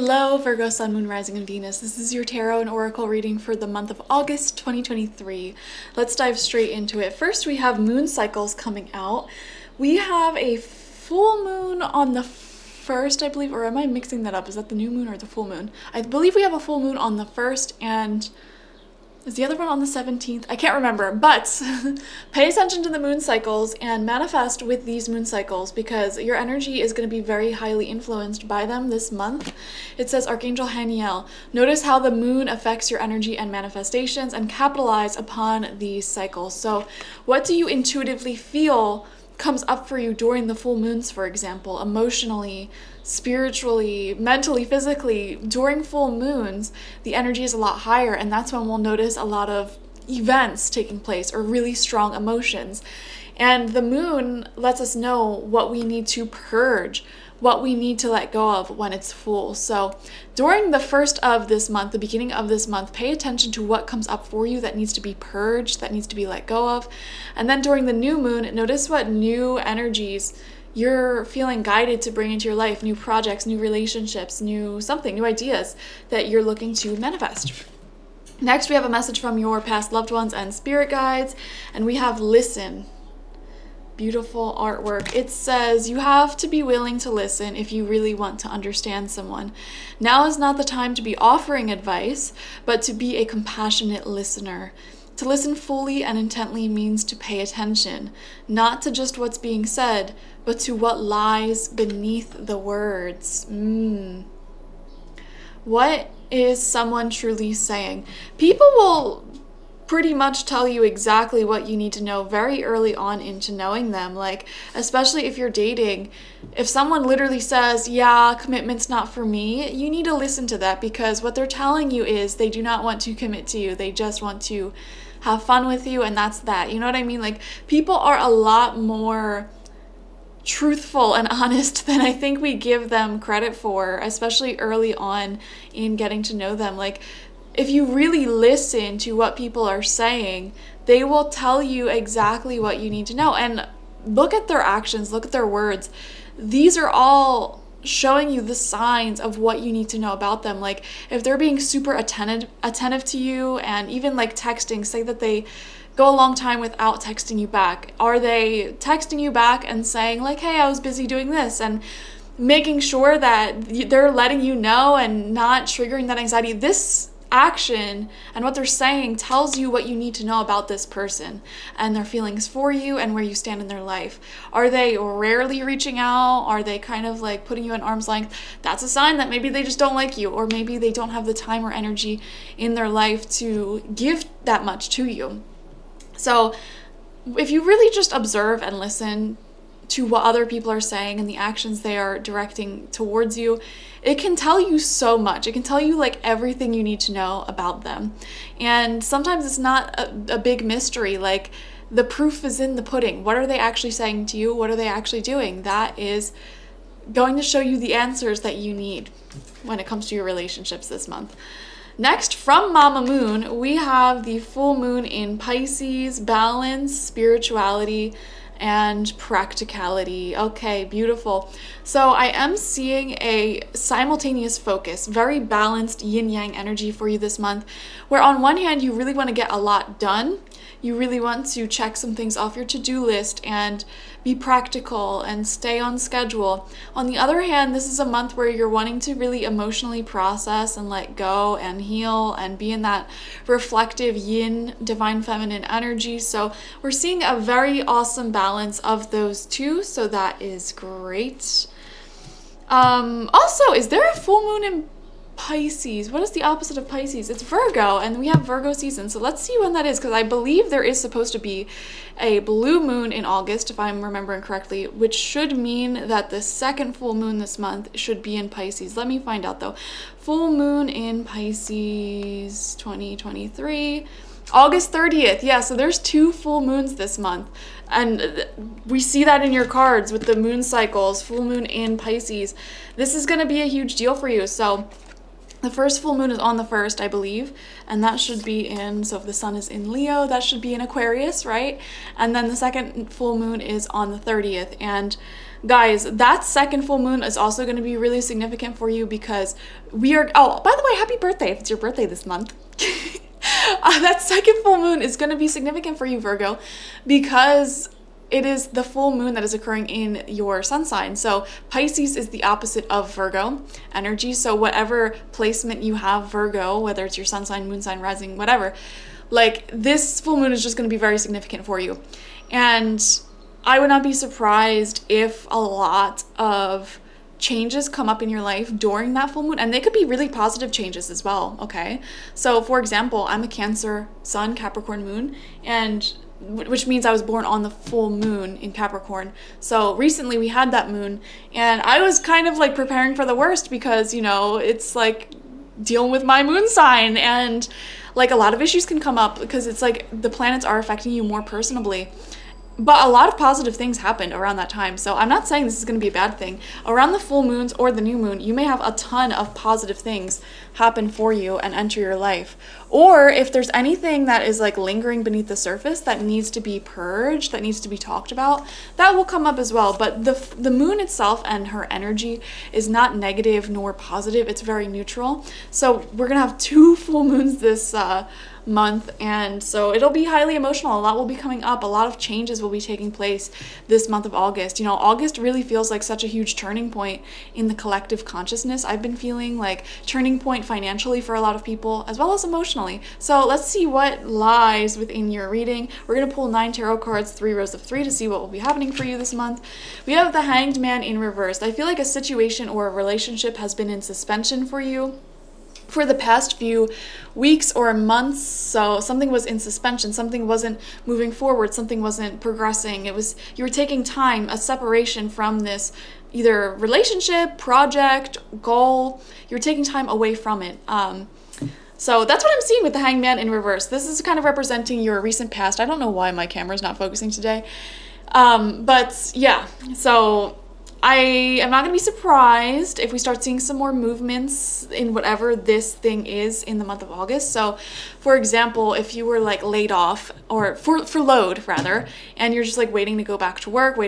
Hello, Virgo, Sun, Moon, Rising, and Venus. This is your tarot and oracle reading for the month of August 2023. Let's dive straight into it. First, we have moon cycles coming out. We have a full moon on the 1st, I believe, or am I mixing that up? Is that the new moon or the full moon? I believe we have a full moon on the 1st, and is the other one on the 17th? I can't remember, but pay attention to the moon cycles and manifest with these moon cycles because your energy is going to be very highly influenced by them this month. It says, Archangel Haniel, notice how the moon affects your energy and manifestations and capitalize upon these cycles. So what do you intuitively feel comes up for you during the full moons, for example, emotionally, spiritually, mentally, physically? During full moons, the energy is a lot higher, and that's when we'll notice a lot of events taking place or really strong emotions. And the moon lets us know what we need to purge, what we need to let go of when it's full. So during the first of this month, the beginning of this month, pay attention to what comes up for you that needs to be purged, that needs to be let go of. And then during the new moon, notice what new energies you're feeling guided to bring into your life, new projects, new relationships, new ideas that you're looking to manifest. Next, we have a message from your past loved ones and spirit guides, and we have listen. Beautiful artwork. It says, you have to be willing to listen if you really want to understand someone. Now is not the time to be offering advice, but to be a compassionate listener. To listen fully and intently means to pay attention, not to just what's being said, but to what lies beneath the words. What is someone truly saying? People will pretty much tell you exactly what you need to know very early on into knowing them. Like, especially if you're dating, if someone literally says, yeah, commitment's not for me, you need to listen to that, because what they're telling you is they do not want to commit to you. They just want to have fun with you, and that's that. You know what I mean? Like, people are a lot more truthful and honest than I think we give them credit for, especially early on in getting to know them. Like, if you really listen to what people are saying, they will tell you exactly what you need to know. And look at their actions, look at their words. These are all showing you the signs of what you need to know about them. Like, if they're being super attentive to you, and even like texting, say that they go a long time without texting you back. Are they texting you back and saying like, hey, I was busy doing this, and making sure that they're letting you know and not triggering that anxiety? This action and what they're saying tells you what you need to know about this person and their feelings for you and where you stand in their life. Are they rarely reaching out? Are they kind of like putting you at arm's length? That's a sign that maybe they just don't like you, or maybe they don't have the time or energy in their life to give that much to you. So if you really just observe and listen to what other people are saying and the actions they are directing towards you, it can tell you so much. It can tell you like everything you need to know about them. And sometimes it's not a big mystery. Like, the proof is in the pudding. What are they actually saying to you? What are they actually doing? That is going to show you the answers that you need when it comes to your relationships this month. Next, from Mama Moon, we have the full moon in Pisces, balance, spirituality, and practicality. Okay, beautiful. So I am seeing a simultaneous focus, very balanced yin-yang energy for you this month, where on one hand, you really want to get a lot done. You really want to check some things off your to-do list and be practical and stay on schedule. On the other hand, this is a month where you're wanting to really emotionally process and let go and heal and be in that reflective yin, divine feminine energy. So we're seeing a very awesome balance of those two, so that is great. Also, is there a full moon in Pisces? What is the opposite of Pisces? It's Virgo, and we have Virgo season. So let's see when that is, because I believe there is supposed to be a blue moon in August, if I'm remembering correctly, which should mean that the second full moon this month should be in Pisces. Let me find out though. Full moon in Pisces 2023. August 30th. Yeah, so there's 2 full moons this month. And we see that in your cards with the moon cycles, full moon in Pisces. This is going to be a huge deal for you. So the first full moon is on the 1st, I believe, and that should be in, so if the sun is in Leo, that should be in Aquarius, right? And then the second full moon is on the 30th, and guys, that second full moon is also going to be really significant for you because we are, oh, by the way, happy birthday if it's your birthday this month. That second full moon is going to be significant for you, Virgo, because it is the full moon that is occurring in your sun sign. So Pisces is the opposite of Virgo energy. So whatever placement you have Virgo, whether it's your sun sign, moon sign, rising, whatever, like this full moon is just going to be very significant for you. And I would not be surprised if a lot of changes come up in your life during that full moon, and they could be really positive changes as well, okay? So for example, I'm a Cancer sun, Capricorn moon, and which means I was born on the full moon in Capricorn. So recently we had that moon, and I was kind of like preparing for the worst because, you know, it's like dealing with my moon sign, and like a lot of issues can come up because it's like the planets are affecting you more personally. But a lot of positive things happened around that time. So I'm not saying this is going to be a bad thing. Around the full moons or the new moon, you may have a ton of positive things happen for you and enter your life. Or if there's anything that is like lingering beneath the surface that needs to be purged, that needs to be talked about, that will come up as well. But the moon itself and her energy is not negative nor positive. It's very neutral. So we're going to have 2 full moons this month, and so it'll be highly emotional. A lot will be coming up. A lot of changes will be taking place this month of August. You know, August really feels like such a huge turning point in the collective consciousness. I've been feeling like turning point financially for a lot of people as well as emotionally. So let's see what lies within your reading. We're going to pull 9 tarot cards, 3 rows of 3 to see what will be happening for you this month. We have the Hanged Man in reverse. I feel like a situation or a relationship has been in suspension for you for the past few weeks or months. So something was in suspension, something wasn't moving forward, something wasn't progressing. It was, you were taking time, a separation from this either relationship, project, goal. You're taking time away from it. So that's what I'm seeing with the Hanged Man in reverse. This is kind of representing your recent past. I don't know why my camera's not focusing today. But yeah, so I am not going to be surprised if we start seeing some more movements in whatever this thing is in the month of August. So, for example, if you were like laid off or furloughed rather, and you're just like waiting to go back to work,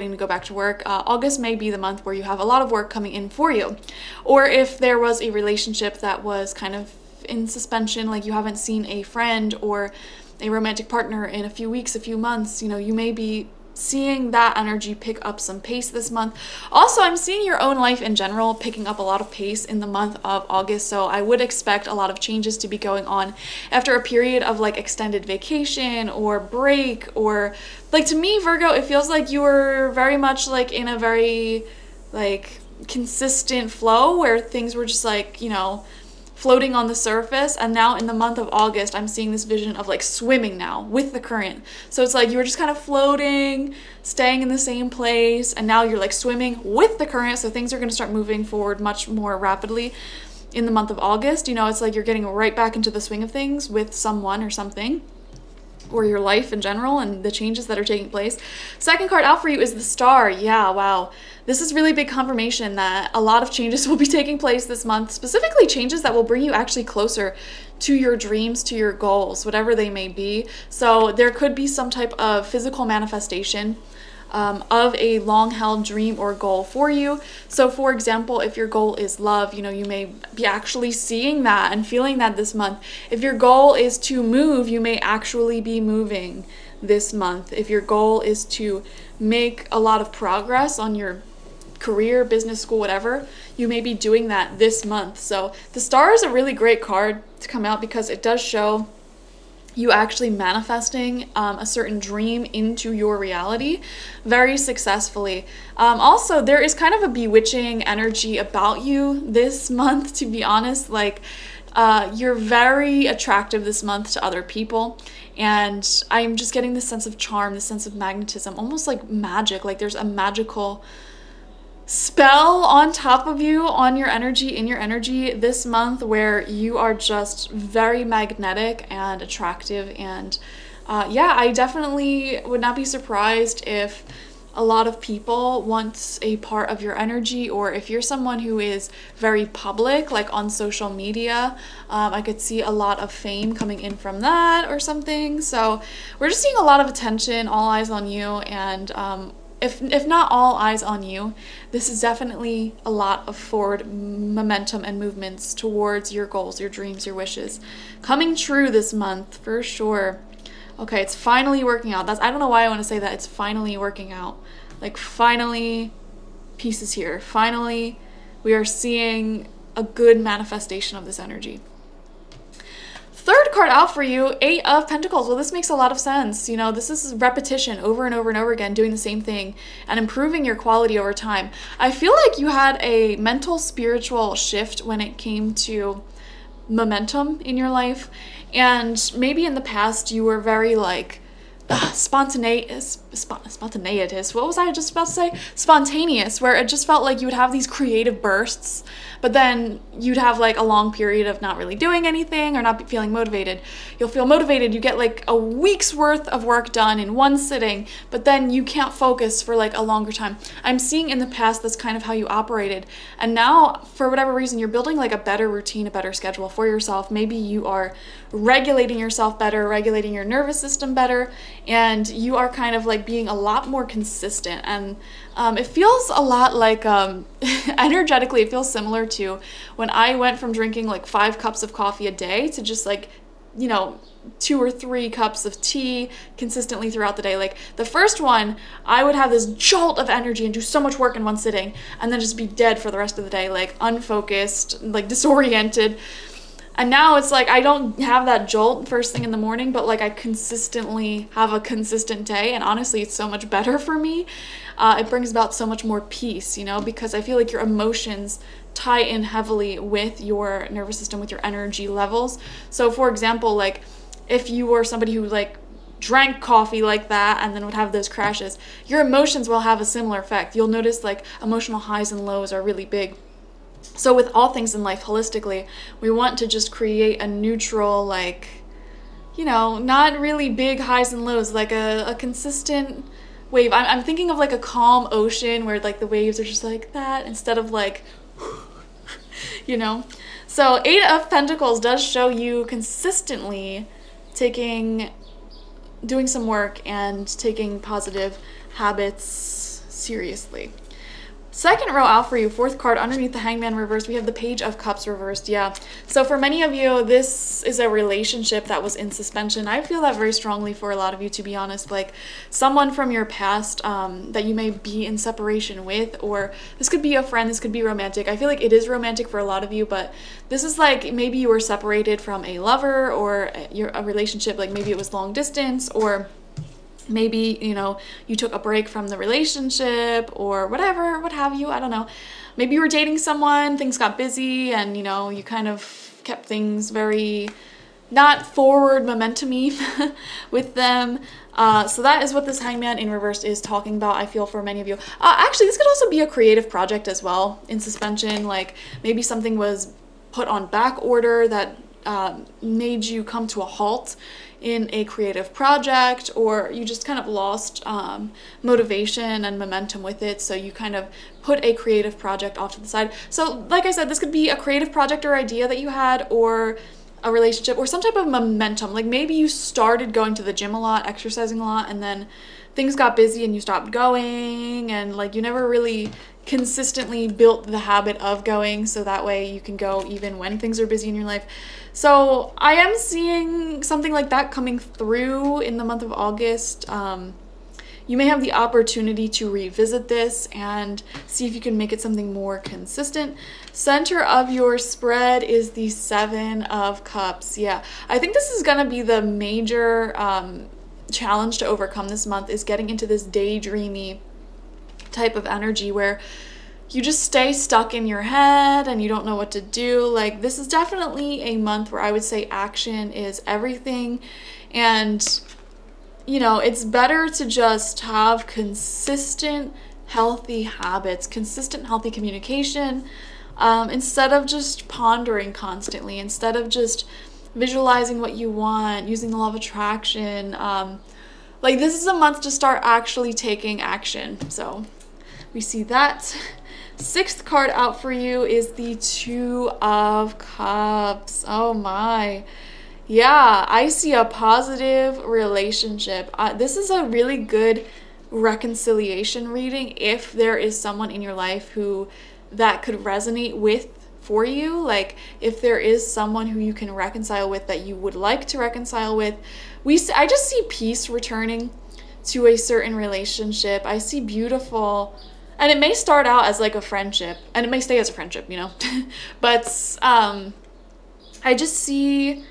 August may be the month where you have a lot of work coming in for you. Or if there was a relationship that was kind of in suspension, like you haven't seen a friend or a romantic partner in a few weeks, a few months, you know, you may be seeing that energy pick up some pace this month. Also, I'm seeing your own life in general picking up a lot of pace in the month of August, so I would expect a lot of changes to be going on after a period of like extended vacation or break, or like, to me, Virgo, it feels like you were very much like in a very like consistent flow where things were just like, you know, floating on the surface. And now in the month of August, I'm seeing this vision of like swimming now with the current. So it's like you were just kind of floating, staying in the same place, and now you're like swimming with the current. So things are going to start moving forward much more rapidly in the month of August. You know, it's like you're getting right back into the swing of things with someone or something, or your life in general and the changes that are taking place. Second card out for you is the Star. Yeah, wow. This is really big confirmation that a lot of changes will be taking place this month, specifically changes that will bring you actually closer to your dreams, to your goals, whatever they may be. So there could be some type of physical manifestation of a long-held dream or goal for you. So for example, if your goal is love, you know, you may be actually seeing that and feeling that this month. If your goal is to move, you may actually be moving this month. If your goal is to make a lot of progress on your career, business, school, whatever, you may be doing that this month. So the Star is a really great card to come out because it does show you actually manifesting a certain dream into your reality very successfully. Also, there is kind of a bewitching energy about you this month, to be honest. Like, you're very attractive this month to other people, and I'm just getting this sense of charm, this sense of magnetism, almost like magic. Like there's a magical spell on top of you, on your energy, in your energy this month, where you are just very magnetic and attractive. And yeah, I definitely would not be surprised if a lot of people want a part of your energy, or if you're someone who is very public, like on social media, I could see a lot of fame coming in from that or something. So we're just seeing a lot of attention, all eyes on you, and if not all eyes on you, this is definitely a lot of forward momentum and movements towards your goals, your dreams, your wishes coming true this month for sure. Okay, it's finally working out. I don't know why I want to say that. It's finally working out. Like, finally, peace is here. Finally, we are seeing a good manifestation of this energy. Third card out for you, 8 of Pentacles. Well, this makes a lot of sense. You know, this is repetition over and over and over again, doing the same thing and improving your quality over time. I feel like you had a mental, spiritual shift when it came to momentum in your life. And maybe in the past you were very like spontaneous. What was I just about to say? Spontaneous, where it just felt like you would have these creative bursts, but then you'd have like a long period of not really doing anything or not feeling motivated. You'll feel motivated, you get like a week's worth of work done in one sitting, but then you can't focus for like a longer time. I'm seeing in the past that's kind of how you operated, and now for whatever reason you're building like a better routine, a better schedule for yourself. Maybe you are regulating yourself better, regulating your nervous system better, and you are kind of like being a lot more consistent. And it feels a lot like energetically it feels similar to when I went from drinking like 5 cups of coffee a day to just like, you know, 2 or 3 cups of tea consistently throughout the day. Like the first one, I would have this jolt of energy and do so much work in one sitting and then just be dead for the rest of the day, like unfocused, like disoriented. And now it's like I don't have that jolt first thing in the morning, but like I consistently have a consistent day, and honestly it's so much better for me. It brings about so much more peace, you know, because I feel like your emotions tie in heavily with your nervous system, with your energy levels. So for example, like if you were somebody who like drank coffee like that and then would have those crashes, your emotions will have a similar effect. You'll notice like emotional highs and lows are really big. So with all things in life holistically, we want to just create a neutral, like, you know, not really big highs and lows, like a consistent wave. I'm thinking of like a calm ocean where like the waves are just like that instead of like, you know. So 8 of Pentacles does show you consistently doing some work and taking positive habits seriously. Second row out for you, 4th card underneath the Hangman reverse, we have the Page of Cups reversed. Yeah, so for many of you, this is a relationship that was in suspension. I feel that very strongly for a lot of you, to be honest. Like someone from your past that you may be in separation with, or this could be a friend, this could be romantic. I feel like it is romantic for a lot of you, but this is like maybe you were separated from a lover or a relationship, like maybe it was long distance, or maybe, you know, you took a break from the relationship or whatever, what have you, I don't know. Maybe you were dating someone, things got busy, and, you know, you kind of kept things very not forward momentum-y with them. So that is what this Hangman in reverse is talking about, I feel, for many of you. Actually, this could also be a creative project as well, in suspension. Like maybe something was put on back order that made you come to a halt in a creative project, or you just kind of lost motivation and momentum with it, so you kind of put a creative project off to the side. So like I said, this could be a creative project or idea that you had, or a relationship, or some type of momentum. Like maybe you started going to the gym a lot, exercising a lot, and then things got busy and you stopped going, and like you never really consistently built the habit of going, so that way you can go even when things are busy in your life. So I am seeing something like that coming through in the month of August. You may have the opportunity to revisit this and see if you can make it something more consistent. Center of your spread is the 7 of Cups. Yeah, I think this is gonna be the major challenge to overcome this month, is getting into this daydreamy type of energy where you just stay stuck in your head and you don't know what to do. Like this is definitely a month where I would say action is everything, and you know, it's better to just have consistent healthy habits, consistent healthy communication, instead of just pondering constantly, instead of just visualizing what you want, using the law of attraction. Like this is a month to start actually taking action. So we see that. 6th card out for you is the 2 of Cups. Oh my. Yeah, I see a positive relationship. This is a really good reconciliation reading if there is someone in your life who that could resonate with for you. Like if there is someone who you can reconcile with, that you would like to reconcile with. I just see peace returning to a certain relationship. I see beautiful, and it may start out as like a friendship, and it may stay as a friendship, you know. But I just see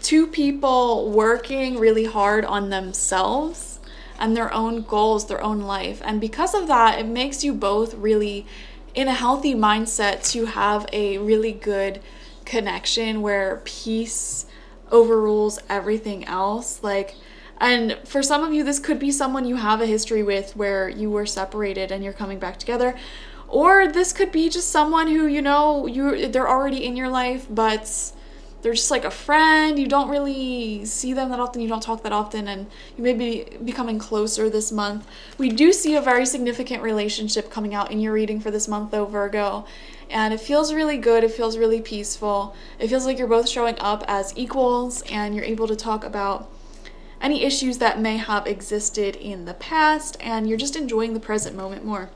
two people working really hard on themselves and their own goals, their own life. And because of that, it makes you both really in a healthy mindset to have a really good connection where peace overrules everything else. Like, and for some of you, this could be someone you have a history with where you were separated and you're coming back together. Or this could be just someone who, you know, they're already in your life, but they're just like a friend. You don't really see them that often. You don't talk that often, and you may be becoming closer this month. We do see a very significant relationship coming out in your reading for this month, though, Virgo. And it feels really good. It feels really peaceful. It feels like you're both showing up as equals, and you're able to talk about any issues that may have existed in the past, and you're just enjoying the present moment more.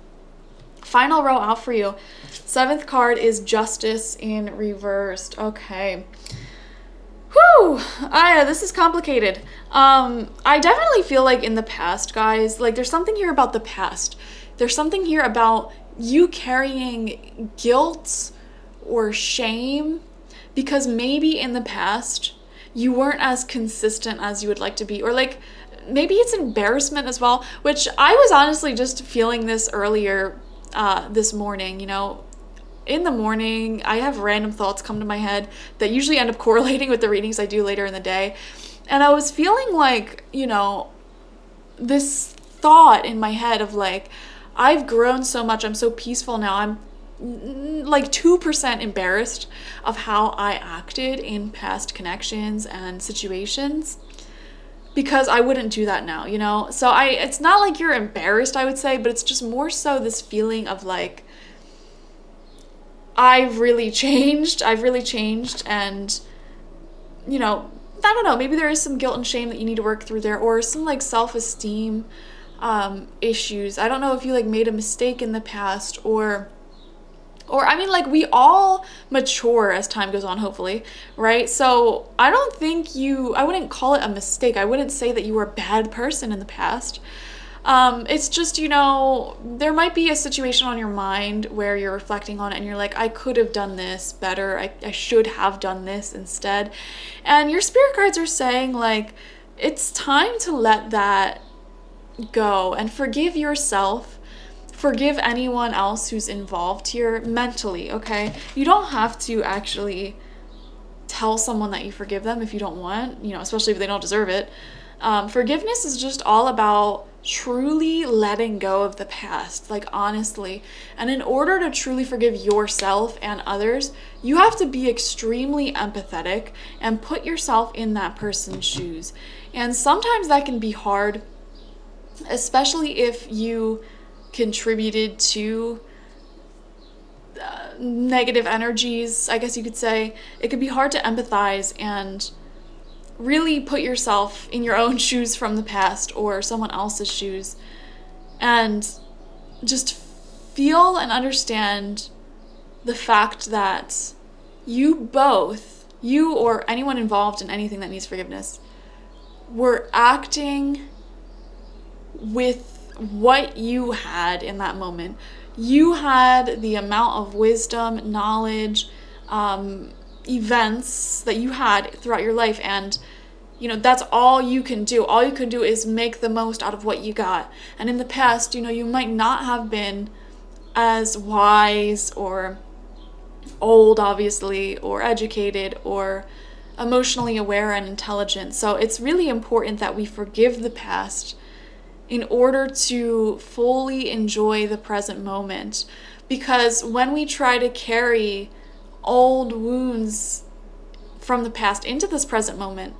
Final row out for you. 7th card is Justice in reversed. Okay. Whew! This is complicated. I definitely feel like in the past, guys, like there's something here about the past. There's something here about you carrying guilt or shame because maybe in the past you weren't as consistent as you would like to be, or like maybe it's embarrassment as well, which I was honestly just feeling this earlier this morning. You know, in the morning I have random thoughts come to my head that usually end up correlating with the readings I do later in the day, and I was feeling like, you know, this thought in my head of like, I've grown so much, I'm so peaceful now, I'm like 2% embarrassed of how I acted in past connections and situations, because I wouldn't do that now, you know? So it's not like you're embarrassed, I would say, but it's just more so this feeling of like, I've really changed, and, you know, I don't know, maybe there is some guilt and shame that you need to work through there, or some like self-esteem issues. I don't know if you like made a mistake in the past, or I mean, like, we all mature as time goes on, hopefully, right? So I don't think I wouldn't call it a mistake. I wouldn't say that you were a bad person in the past. It's just, you know, there might be a situation on your mind where you're reflecting on it and you're like, I could have done this better. I should have done this instead. And your spirit guides are saying, like, it's time to let that go and forgive yourself. Forgive anyone else who's involved here mentally, okay? You don't have to actually tell someone that you forgive them if you don't want, you know, especially if they don't deserve it. Forgiveness is just all about truly letting go of the past, like honestly. And in order to truly forgive yourself and others, you have to be extremely empathetic and put yourself in that person's shoes. And sometimes that can be hard, especially if you contributed to negative energies, I guess you could say. It could be hard to empathize and really put yourself in your own shoes from the past or someone else's shoes, and just feel and understand the fact that you or anyone involved in anything that needs forgiveness were acting with what you had in that moment. You had the amount of wisdom, knowledge, events that you had throughout your life, and you know, that's all you can do. All you can do is make the most out of what you got. And in the past, you know, you might not have been as wise or old, obviously, or educated or emotionally aware and intelligent. So it's really important that we forgive the past in order to fully enjoy the present moment. Because when we try to carry old wounds from the past into this present moment,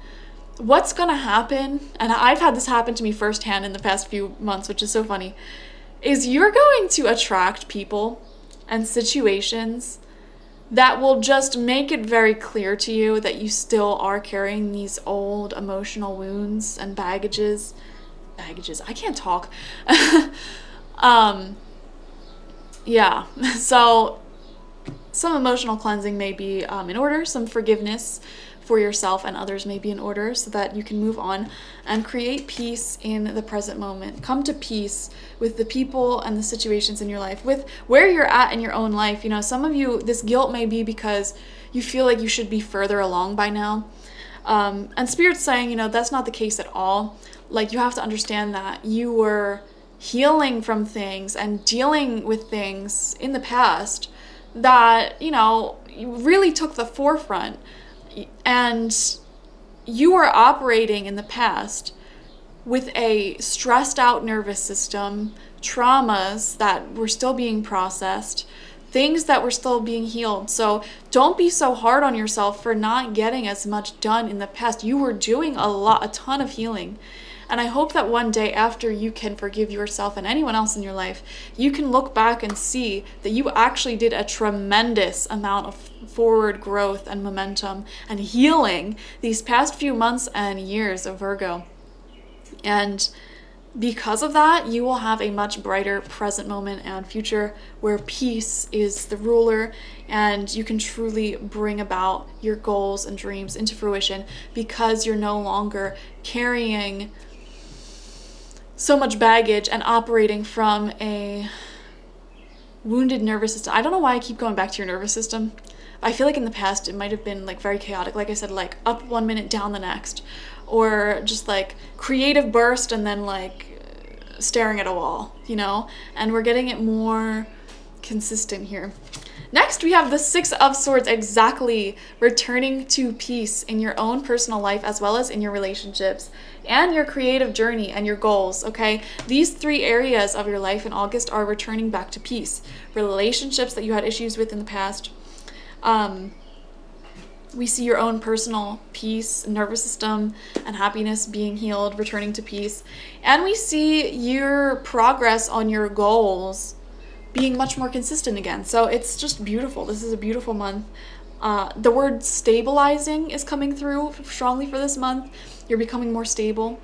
what's gonna happen, and I've had this happen to me firsthand in the past few months, which is so funny, is you're going to attract people and situations that will just make it very clear to you that you still are carrying these old emotional wounds and baggages baggages. I can't talk. Yeah, so some emotional cleansing may be in order, some forgiveness for yourself and others may be in order, so that you can move on and create peace in the present moment. Come to peace with the people and the situations in your life, with where you're at in your own life. You know, some of you, this guilt may be because you feel like you should be further along by now. And Spirit's saying, you know, that's not the case at all. Like, you have to understand that you were healing from things and dealing with things in the past that, you know, really took the forefront, and you were operating in the past with a stressed out nervous system, traumas that were still being processed, things that were still being healed. So don't be so hard on yourself for not getting as much done in the past. You were doing a ton of healing. And I hope that one day, after you can forgive yourself and anyone else in your life, you can look back and see that you actually did a tremendous amount of forward growth and momentum and healing these past few months and years of Virgo. And because of that, you will have a much brighter present moment and future where peace is the ruler, and you can truly bring about your goals and dreams into fruition because you're no longer carrying so much baggage and operating from a wounded nervous system. I don't know why I keep going back to your nervous system. I feel like in the past it might have been like very chaotic. Like I said, like up 1 minute, down the next, or just like creative burst and then like staring at a wall, you know? And we're getting it more consistent here. Next, we have the Six of Swords, exactly, returning to peace in your own personal life as well as in your relationships and your creative journey and your goals, okay? These three areas of your life in August are returning back to peace. Relationships that you had issues with in the past. We see your own personal peace, nervous system, and happiness being healed, returning to peace. And we see your progress on your goals being much more consistent again. So it's just beautiful. This is a beautiful month. The word stabilizing is coming through strongly for this month. You're becoming more stable,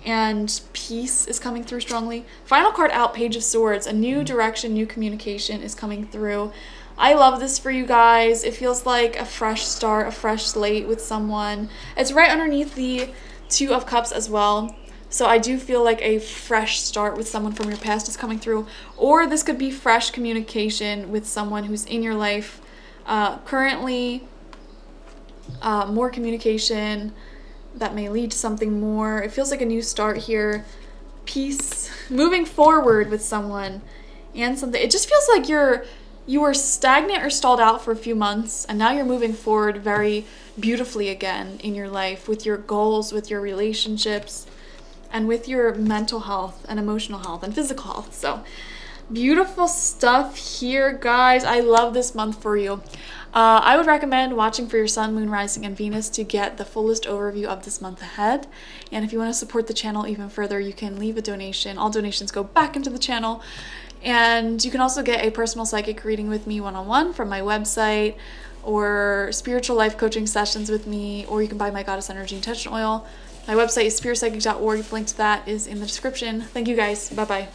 and peace is coming through strongly. Final card out, Page of Swords. A new direction, new communication is coming through. I love this for you guys. It feels like a fresh start, a fresh slate with someone. It's right underneath the Two of Cups as well. So I do feel like a fresh start with someone from your past is coming through. Or this could be fresh communication with someone who's in your life currently. More communication that may lead to something more. It feels like a new start here. Peace. Moving forward with someone and something. It just feels like you were stagnant or stalled out for a few months, and now you're moving forward very beautifully again in your life with your goals, with your relationships, and with your mental health and emotional health and physical health. So beautiful stuff here, guys. I love this month for you. I would recommend watching for your Sun, Moon, Rising, and Venus to get the fullest overview of this month ahead. And if you want to support the channel even further, you can leave a donation. All donations go back into the channel. And you can also get a personal psychic reading with me one-on-one from my website, or spiritual life coaching sessions with me, or you can buy my Goddess Energy Intention Oil. My website is spiritpsychic.org. The link to that is in the description. Thank you guys. Bye-bye.